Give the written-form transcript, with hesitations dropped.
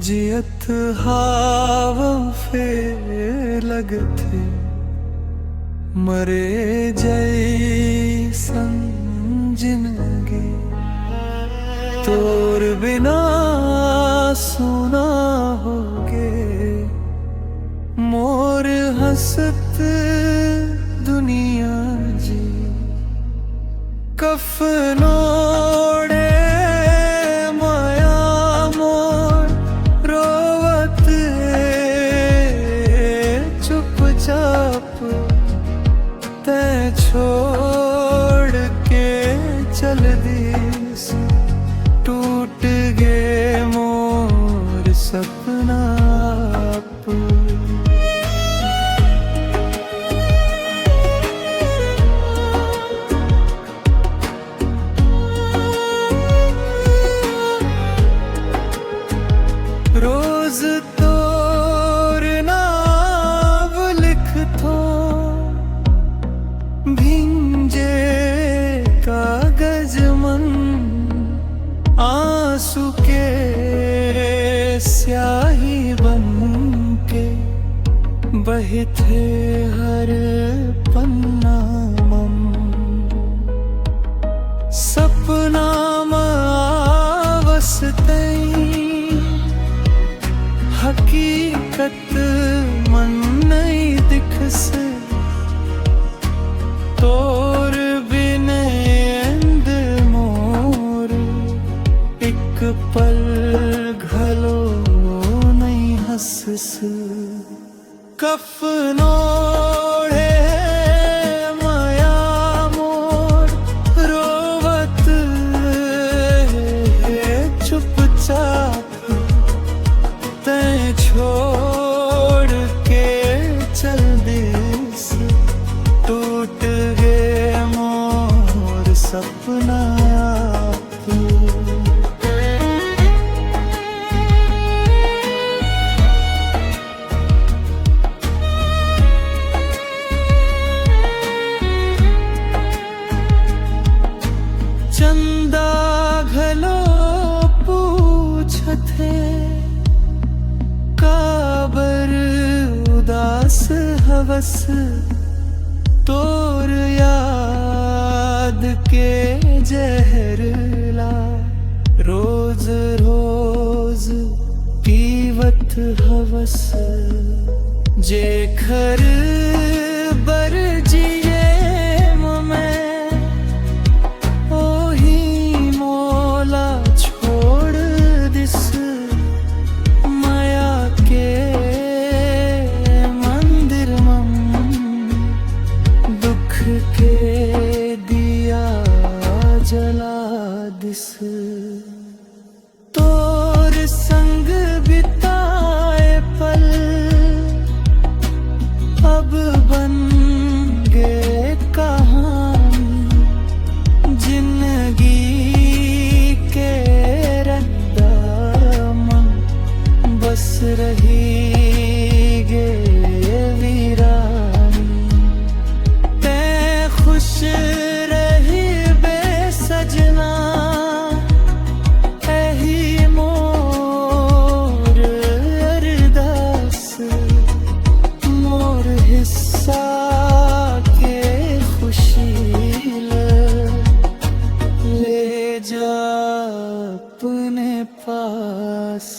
जियत हावों फे लगथे मरे जैसन जिंदगी तोर बिना सुना होगे मोर हंसत दुनिया जी कफनोड़े माया मोर रोवत चुपचाप तै छोड़ के चल दिस टूट गए मोर सपना रोज तोर नाव लिखतो भिंजे कागज मन आंसू के स्याही बन के बहते हर पन्ना मम सपना आवसते हकीकत मन नहीं दिखस तोर बिन एंद मोर एक पल घलो नहीं हंसस कफनोड़े माया मोर रोवत चुपचाप छोड़ के चल दिस टूट गए मोर सपना चंदा घलो पूछथे काबर उदास हवस तोर याद के जहरला रोज रोज पीवत हवस जे खर बर जिए में ओही मोला छोड़ दिस के दिया जला दिस तोर संग बिताए पल अब बन गए कहानी जिंदगी के रद्दामन बस रही गे वीरानी खुश रही बेसजना एही मोर अरदास मोर हिस्सा के खुशी ले जा अपने पास।